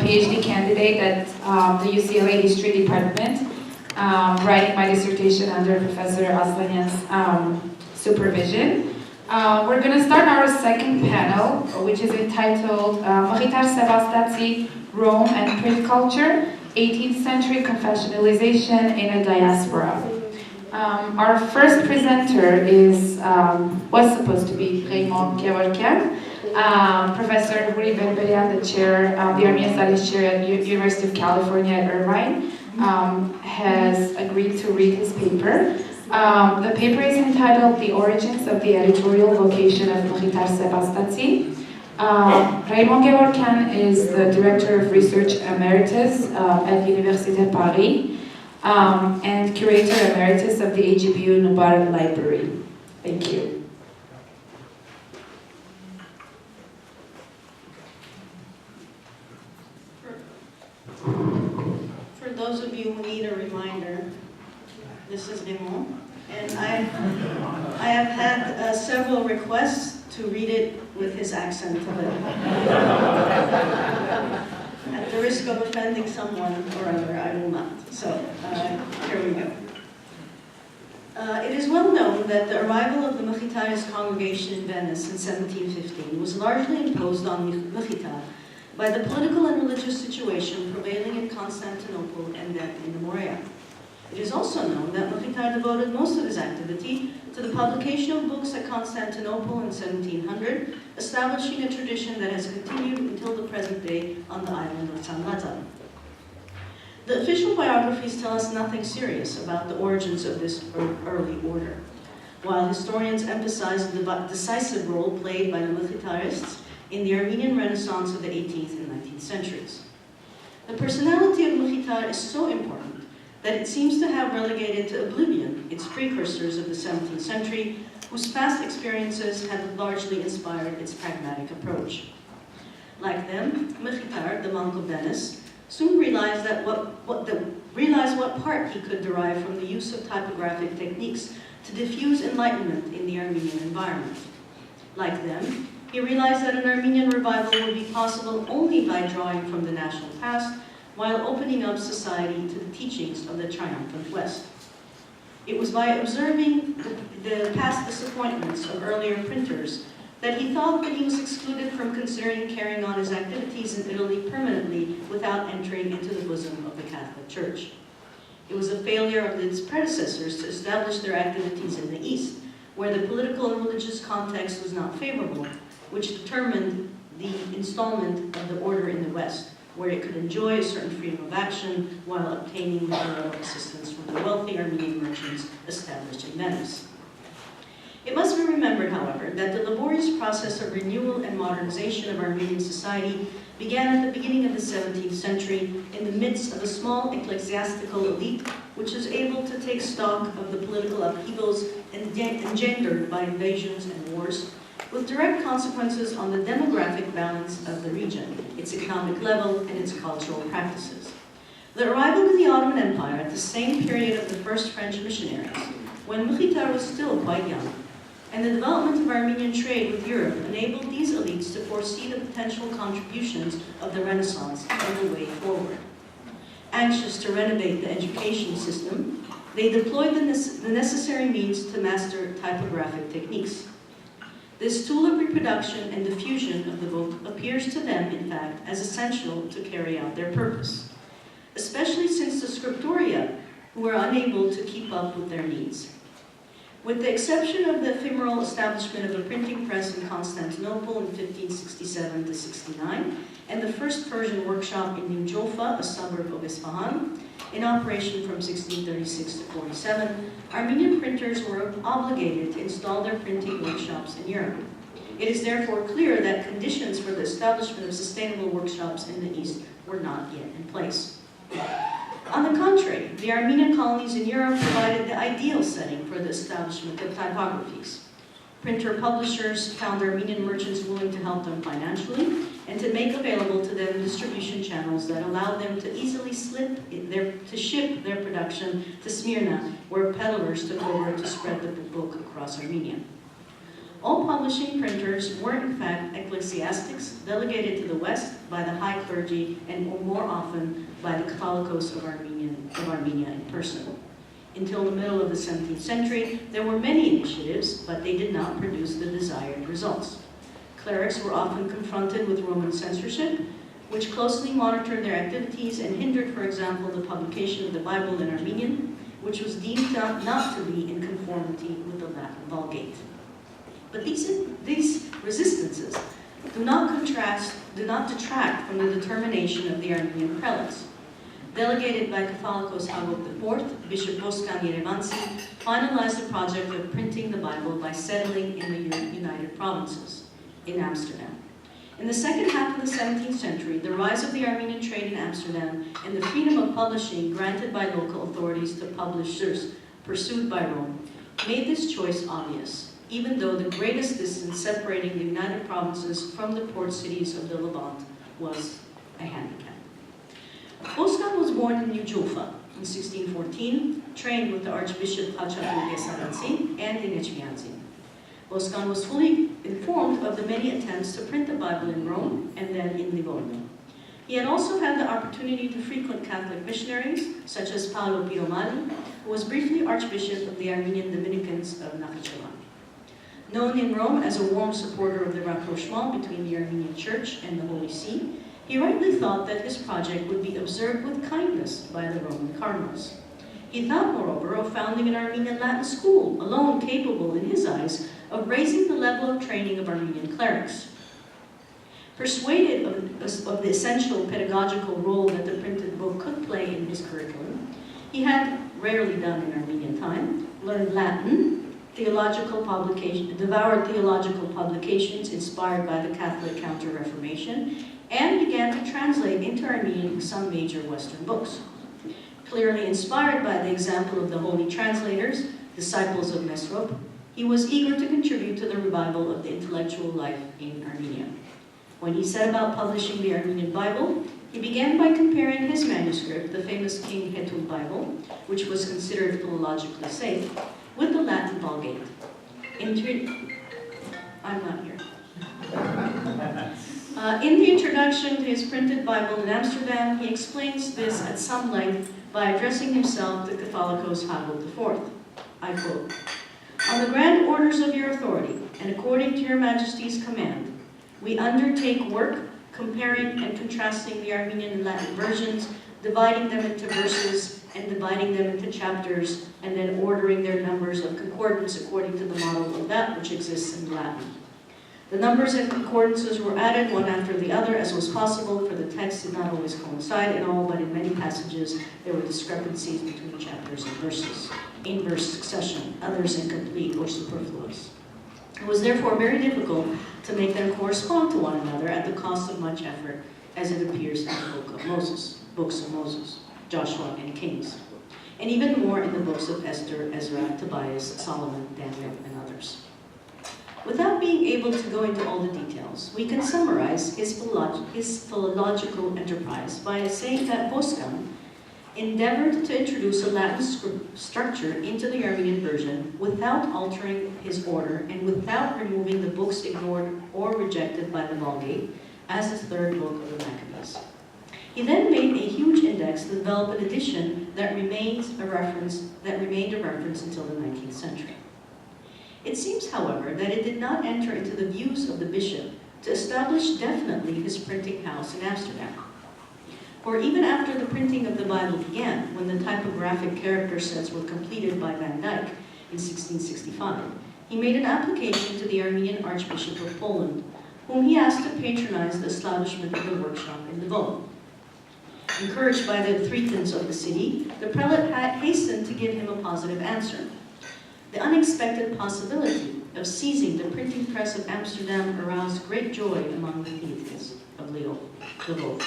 PhD candidate at the UCLA History Department, writing my dissertation under Professor Aslanyan's supervision. We're going to start our second panel, which is entitled Mkhit Sebastats, Rome and Print Culture, 18th Century Confessionalization in a Diaspora. Our first presenter was supposed to be Raymond Kévorkian, Professor Huri Berberian, the chair, the Armenian Studies chair at University of California at Irvine, has agreed to read his paper. The paper is entitled The Origins of the Editorial Vocation of Mkhit Sebastats. Raymond Kévorkian is the Director of Research Emeritus at Université Paris and Curator Emeritus of the Djemjemian Library. Thank you. For those of you who need a reminder, this is Raymond, and I have had several requests to read it with his accent, but at the risk of offending someone or other, I will not. So here we go. It is well known that the arrival of the Mkhit's congregation in Venice in 1715 was largely imposed on Mkhit by the political and religious situation prevailing in Constantinople and then in the Morea. It is also known that Mkhit devoted most of his activity to the publication of books at Constantinople in 1700, establishing a tradition that has continued until the present day on the island of Sanlata. The official biographies tell us nothing serious about the origins of this early order, while historians emphasize the decisive role played by the Mkhitarists in the Armenian Renaissance of the 18th and 19th centuries. The personality of Mkhit is so important that it seems to have relegated to oblivion its precursors of the 17th century, whose past experiences had largely inspired its pragmatic approach. Like them, Mkhit, the monk of Venice, soon realized what part he could derive from the use of typographic techniques to diffuse enlightenment in the Armenian environment. Like them, he realized that an Armenian revival would be possible only by drawing from the national past while opening up society to the teachings of the triumphant West. It was by observing the past disappointments of earlier printers that he thought that he was excluded from considering carrying on his activities in Italy permanently without entering into the bosom of the Catholic Church. It was a failure of its predecessors to establish their activities in the East, where the political and religious context was not favorable, which determined the installment of the order in the West, where it could enjoy a certain freedom of action while obtaining material assistance from the wealthy Armenian merchants established in Venice. It must be remembered, however, that the laborious process of renewal and modernization of Armenian society began at the beginning of the 17th century in the midst of a small ecclesiastical elite which was able to take stock of the political upheavals engendered by invasions and wars, with direct consequences on the demographic balance of the region, its economic level, and its cultural practices. The arrival of the Ottoman Empire at the same period of the first French missionaries, when Mkhit was still quite young, and the development of Armenian trade with Europe enabled these elites to foresee the potential contributions of the Renaissance and the way forward. Anxious to renovate the education system, they deployed the necessary means to master typographic techniques. This tool of reproduction and diffusion of the book appears to them, in fact, as essential to carry out their purpose, especially since the scriptoria were unable to keep up with their needs. With the exception of the ephemeral establishment of a printing press in Constantinople in 1567 to 69, and the first Persian workshop in Djemjemian, a suburb of Isfahan, in operation from 1636 to 47, Armenian printers were obligated to install their printing workshops in Europe. It is therefore clear that conditions for the establishment of sustainable workshops in the East were not yet in place. On the contrary, the Armenian colonies in Europe provided the ideal setting for the establishment of typographies. Printer publishers found Armenian merchants willing to help them financially and to make available to them distribution channels that allowed them to easily ship their production to Smyrna, where peddlers took over to spread the book across Armenia. All publishing printers were in fact ecclesiastics delegated to the West by the high clergy and more often by the Catholicos of Armenia in person. Until the middle of the 17th century, there were many initiatives, but they did not produce the desired results. Clerics were often confronted with Roman censorship, which closely monitored their activities and hindered, for example, the publication of the Bible in Armenian, which was deemed not to be in conformity with the Latin Vulgate. But these resistances do not detract from the determination of the Armenian prelates. Delegated by Catholicos Hagop IV, Bishop Boscan Yerevansi finalized the project of printing the Bible by settling in the United Provinces in Amsterdam. In the second half of the 17th century, the rise of the Armenian trade in Amsterdam and the freedom of publishing granted by local authorities to publishers pursued by Rome made this choice obvious, even though the greatest distance separating the United Provinces from the port cities of the Levant was a handicap. Boscan was born in New Julfa in 1614, trained with the Archbishop Hachatu Gesaratsi and in Djemjemian. Boscan was fully informed of the many attempts to print the Bible in Rome and then in Livorno. He had also had the opportunity to frequent Catholic missionaries, such as Paolo Piromali, who was briefly Archbishop of the Armenian Dominicans of Nakhichevan. Known in Rome as a warm supporter of the rapprochement between the Armenian Church and the Holy See, he rightly thought that his project would be observed with kindness by the Roman cardinals. He thought, moreover, of founding an Armenian Latin school, alone capable, in his eyes, of raising the level of training of Armenian clerics. Persuaded of the essential pedagogical role that the printed book could play in his curriculum, he had, rarely done in Armenian time, learned Latin, devoured theological publications inspired by the Catholic Counter-Reformation, and began to translate into Armenian some major Western books. Clearly inspired by the example of the holy translators, disciples of Mesrop, he was eager to contribute to the revival of the intellectual life in Armenia. When he set about publishing the Armenian Bible, he began by comparing his manuscript, the famous King Hetul Bible, which was considered philologically safe, with the Latin Vulgate. I'm not here. In the introduction to his printed Bible in Amsterdam, he explains this at some length by addressing himself to Catholicos Hagop IV. I quote, "On the grand orders of your authority, and according to your Majesty's command, we undertake work comparing and contrasting the Armenian and Latin versions, dividing them into verses and dividing them into chapters, and then ordering their numbers of concordance according to the model of that which exists in Latin. The numbers and concordances were added one after the other as was possible, for the text did not always coincide in all, but in many passages there were discrepancies between chapters and verses, in verse succession, others incomplete or superfluous. It was therefore very difficult to make them correspond to one another at the cost of much effort, as it appears in the books of Moses, Joshua, and Kings, and even more in the books of Esther, Ezra, Tobias, Solomon, Daniel, and others. Without being able to go into all the details, we can summarize his philological enterprise by saying that Boscan endeavored to introduce a Latin structure into the Armenian version without altering his order and without removing the books ignored or rejected by the Vulgate as the third book of the Maccabees. He then made a huge index to develop an edition that remained a reference until the 19th century. It seems, however, that it did not enter into the views of the bishop to establish definitely his printing house in Amsterdam. For even after the printing of the Bible began, when the typographic character sets were completed by Van Dyck in 1665, he made an application to the Armenian Archbishop of Poland, whom he asked to patronize the establishment of the workshop in Lvov. Encouraged by the Thretons of the city, the prelate hastened to give him a positive answer. The unexpected possibility of seizing the printing press of Amsterdam aroused great joy among the Thretons of Lvov.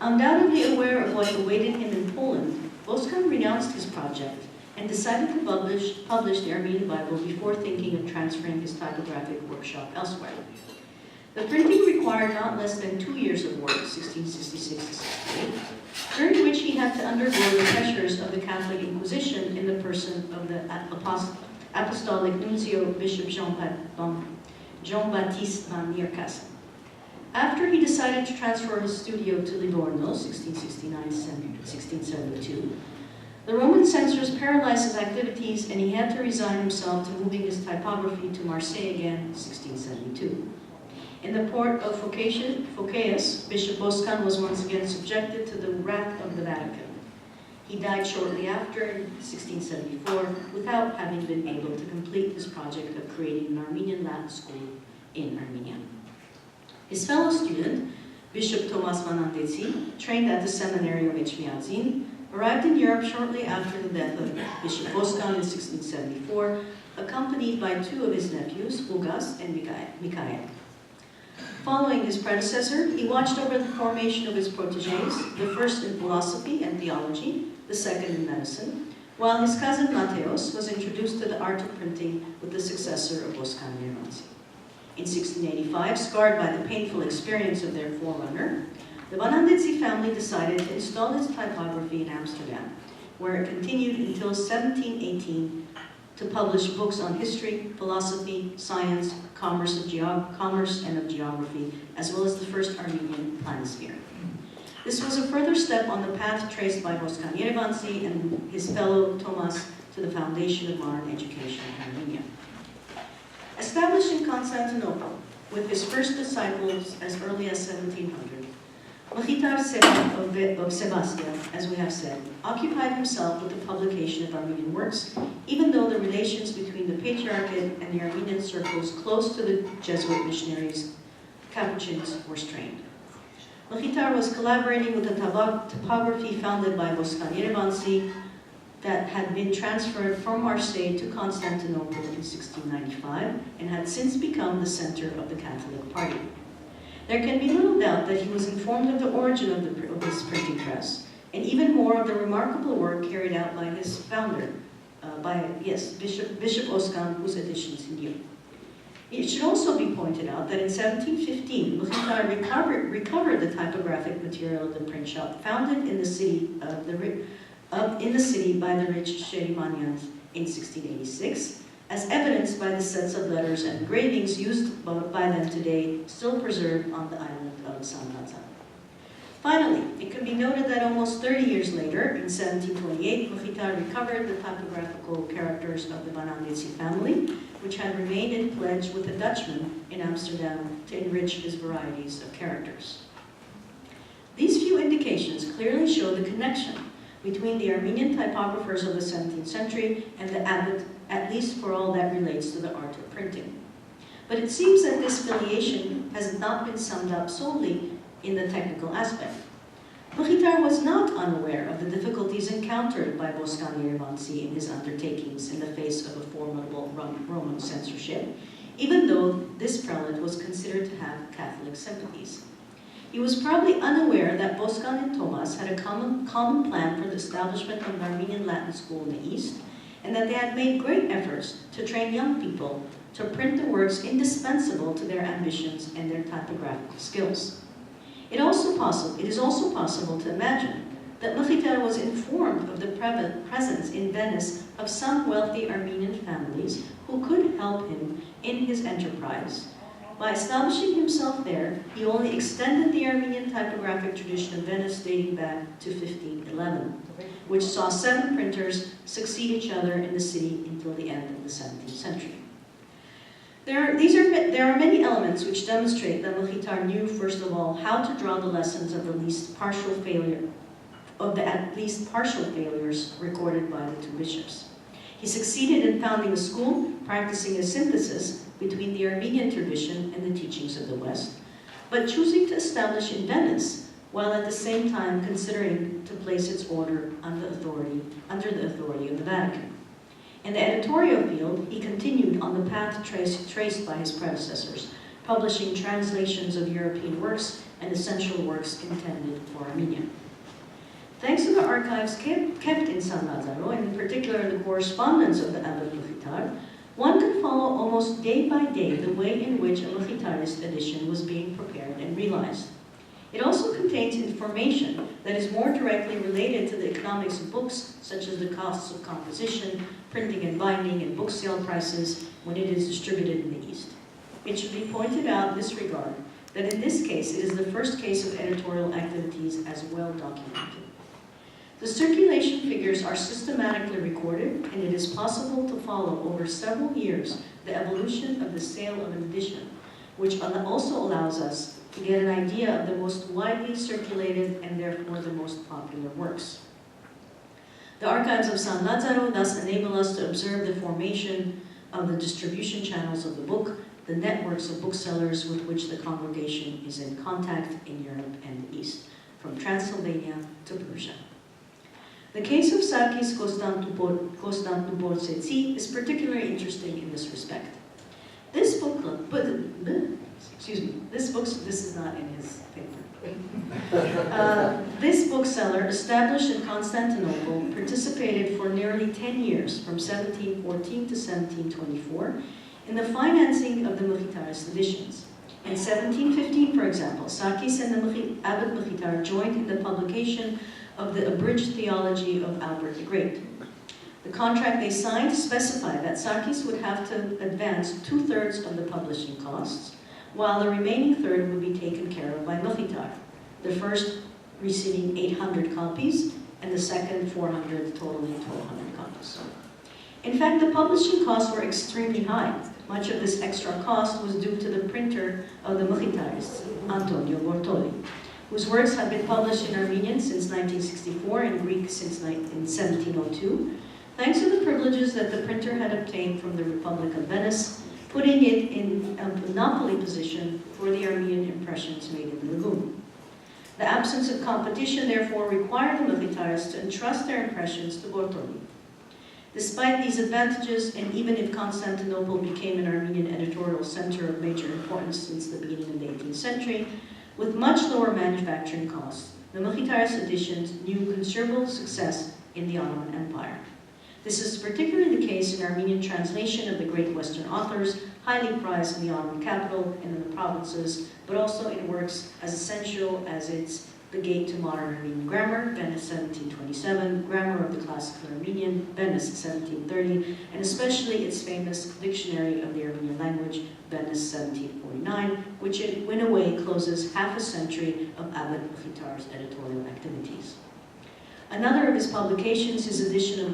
Undoubtedly aware of what awaited him in Poland, Boscan renounced his project and decided to publish the Armenian Bible before thinking of transferring his typographic workshop elsewhere. The printing required not less than 2 years of work, 1666 to 68, during which he had to undergo the pressures of the Catholic Inquisition in the person of the Apostolic Nuncio Bishop Jean-Baptiste van Nierkasen. After he decided to transfer his studio to Livorno, 1669-1672, the Roman censors paralyzed his activities and he had to resign himself to moving his typography to Marseille again, 1672. In the port of Phocaeus, Bishop Boscan was once again subjected to the wrath of the Vatican. He died shortly after, in 1674, without having been able to complete his project of creating an Armenian Latin school in Armenia. His fellow student, Bishop Thomas Vanandetsi, trained at the seminary of Djemjemian, arrived in Europe shortly after the death of Bishop Boscan in 1674, accompanied by two of his nephews, Ugas and Mikhail. Following his predecessor, he watched over the formation of his protégés, the first in philosophy and theology, the second in medicine, while his cousin Mateos was introduced to the art of printing with the successor of Boscan Yerevanci. In 1685, scarred by the painful experience of their forerunner, the Vanandetsi family decided to install its typography in Amsterdam, where it continued until 1718 to publish books on history, philosophy, science, commerce and of geography, as well as the first Armenian planisphere. This was a further step on the path traced by Boscan Yerevanci and his fellow Thomas to the foundation of modern education in Armenia. Established in Constantinople, with his first disciples as early as 1700, Mkhit Sebastats of Sebastats, as we have said, occupied himself with the publication of Armenian works, even though the relations between the Patriarchate and the Armenian circles close to the Jesuit missionaries, Capuchins, were strained. Mkhit was collaborating with the typography founded by Boscan Yerevanci that had been transferred from Marseille to Constantinople in 1695 and had since become the center of the Catholic Party. There can be little doubt that he was informed of the origin of this printing press, and even more of the remarkable work carried out by his founder, Bishop Boscan, whose editions he knew. It should also be pointed out that in 1715, Mkhit recovered the typographic material of the print shop founded in the city by the rich Sherimanians in 1686, as evidenced by the sets of letters and engravings used by them today, still preserved on the island of San Lazaro. Finally, it can be noted that almost 30 years later, in 1728, Mkhit recovered the typographical characters of the Vanandetsi family, which had remained in pledge with a Dutchman in Amsterdam to enrich his varieties of characters. These few indications clearly show the connection between the Armenian typographers of the 17th century and the abbot, at least for all that relates to the art of printing. But it seems that this filiation has not been summed up solely in the technical aspect. Mkhit was not unaware of the difficulties encountered by Boscan Yerevanci in his undertakings in the face of a formidable Roman censorship, even though this prelate was considered to have Catholic sympathies. He was probably unaware that Boscan and Thomas had a common plan for the establishment of an Armenian Latin school in the East, and that they had made great efforts to train young people to print the works indispensable to their ambitions and their typographical skills. It is also possible to imagine that Mkhit was informed of the presence in Venice of some wealthy Armenian families who could help him in his enterprise. By establishing himself there, he only extended the Armenian typographic tradition of Venice dating back to 1511, which saw 7 printers succeed each other in the city until the end of the 17th century. There are many elements which demonstrate that Mkhit knew, first of all, how to draw the lessons of at least partial failures recorded by the 2 bishops. He succeeded in founding a school, practicing a synthesis between the Armenian tradition and the teachings of the West, but choosing to establish in Venice, while at the same time considering to place its order under the authority of the Vatican. In the editorial field, he continued on the path traced by his predecessors, publishing translations of European works and essential works intended for Armenia. Thanks to the archives kept in San Lazaro, and in particular the correspondence of the Abbot Mkhit, one could follow almost day by day the way in which a Mkhitarist edition was being prepared and realized. It also contains information that is more directly related to the economics of books, such as the costs of composition, printing and binding, and book sale prices when it is distributed in the East. It should be pointed out in this regard that in this case, it is the first case of editorial activities as well documented. The circulation figures are systematically recorded, and it is possible to follow over several years the evolution of the sale of an edition, which also allows us to get an idea of the most widely circulated and therefore the most popular works. The archives of San Lazzaro thus enable us to observe the formation of the distribution channels of the book, the networks of booksellers with which the congregation is in contact in Europe and the East, from Transylvania to Persia. The case of Sakis Konstantinopoltsi is particularly interesting in this respect. This is not in his paper. This bookseller, established in Constantinople, participated for nearly 10 years, from 1714 to 1724, in the financing of the Mkhitaris editions. In 1715, for example, Sakis and the Abbot Mkhitar joined in the publication of the abridged theology of Albert the Great. The contract they signed specified that Sakis would have to advance 2/3 of the publishing costs, while the remaining third would be taken care of by Mkhitar, the first receiving 800 copies, and the second 400, totaling 1,200 copies. In fact, the publishing costs were extremely high. Much of this extra cost was due to the printer of the Mkhitarists, Antonio Bortoli, whose works had been published in Armenian since 1964 and Greek since 1702, thanks to the privileges that the printer had obtained from the Republic of Venice, putting it in a monopoly position for the Armenian impressions made in the lagoon. The absence of competition therefore required the Mkhitarists to entrust their impressions to Bortoli. Despite these advantages, and even if Constantinople became an Armenian editorial center of major importance since the beginning of the 18th century, with much lower manufacturing costs, the Mkhitaris editions knew considerable success in the Ottoman Empire. This is particularly the case in Armenian translation of the great Western authors, highly prized in the Ottoman capital and in the provinces, but also in works as essential as its The Gate to Modern Armenian Grammar, Venice 1727, Grammar of the Classical Armenian, Venice 1730, and especially its famous Dictionary of the Armenian Language, Venice 1749, which in a way closes half a century of Abbot Mkhitar's editorial activities. Another of his publications, his edition of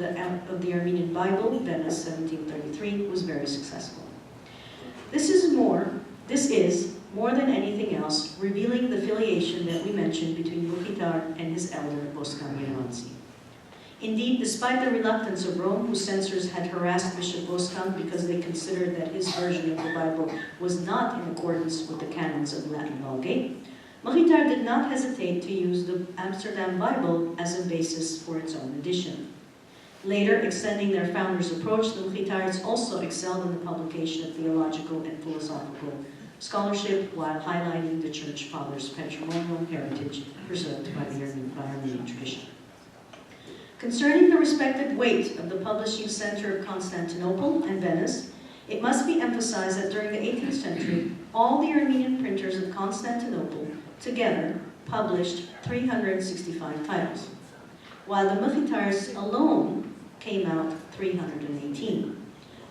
the Armenian Bible, Venice 1733, was very successful. This is, more than anything else, revealing the filiation that we mentioned between Mkhitar and his elder, Boscan Yerevansi. Indeed, despite the reluctance of Rome, whose censors had harassed Bishop Boscan because they considered that his version of the Bible was not in accordance with the canons of Latin Vulgate, Mkhitar did not hesitate to use the Amsterdam Bible as a basis for its own edition. Later, extending their founder's approach, the Mkhitarists also excelled in the publication of theological and philosophical scholarship while highlighting the Church Fathers' patrimonial heritage preserved by the Armenian tradition. Concerning the respective weight of the publishing center of Constantinople and Venice, it must be emphasized that during the 18th century, all the Armenian printers of Constantinople together published 365 titles, while the Mkhitarists alone came out 318.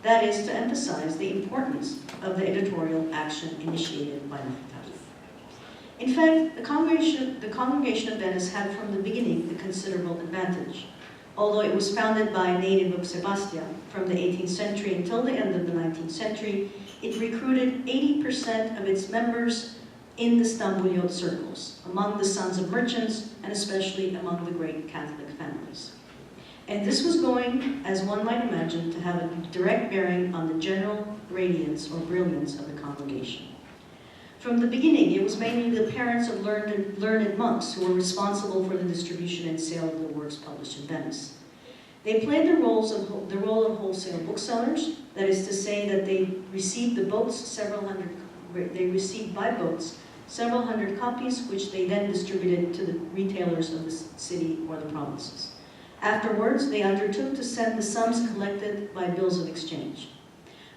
That is to emphasize the importance of the editorial action initiated by Mkhitar. In fact, the Congregation of Venice had from the beginning a considerable advantage. Although it was founded by a native of Sebastats from the 18th century until the end of the 19th century, it recruited 80% of its members in the Stambuliyot circles, among the sons of merchants, and especially among the great Catholic families. And this was going, as one might imagine, to have a direct bearing on the general radiance or brilliance of the congregation. From the beginning, it was mainly the parents of learned monks who were responsible for the distribution and sale of the works published in Venice. They played the role of wholesale booksellers, that is to say that they received by boats several hundred copies, which they then distributed to the retailers of the city or the provinces. Afterwards, they undertook to send the sums collected by bills of exchange.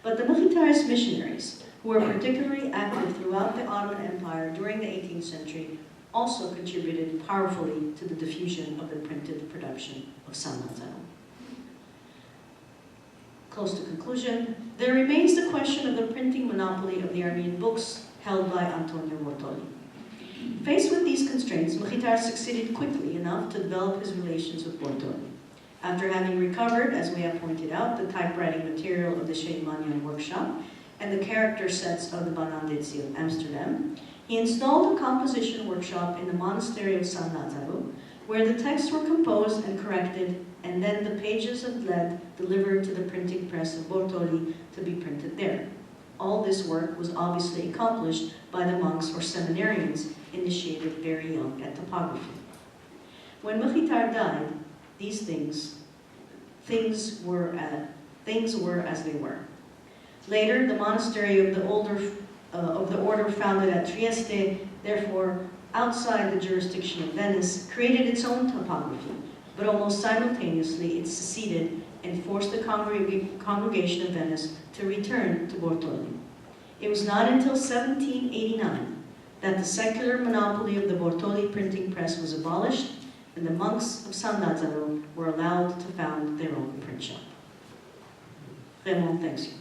But the Mkhitarist missionaries, who were particularly active throughout the Ottoman Empire during the 18th century, also contributed powerfully to the diffusion of the printed production of San Lazzaro. Close to conclusion, there remains the question of the printing monopoly of the Armenian books held by Antonio Bortoli. Faced with these constraints, Mkhit succeeded quickly enough to develop his relations with Bortoli. After having recovered, as we have pointed out, the typewriting material of the Djemjemian workshop and the character sets of the Banandetsi of Amsterdam, he installed a composition workshop in the monastery of San Lazzaro, where the texts were composed and corrected, and then the pages of lead delivered to the printing press of Bortoli to be printed there. All this work was obviously accomplished by the monks or seminarians initiated very young at typography. When Mkhit died, these things were as they were. Later, the monastery of the order founded at Trieste, therefore outside the jurisdiction of Venice, created its own typography, but almost simultaneously it seceded and forced the congregation of Venice to return to Bortoli. It was not until 1789 that the secular monopoly of the Bortoli printing press was abolished and the monks of San Lazzaro were allowed to found their own print shop. Raymond, thanks you.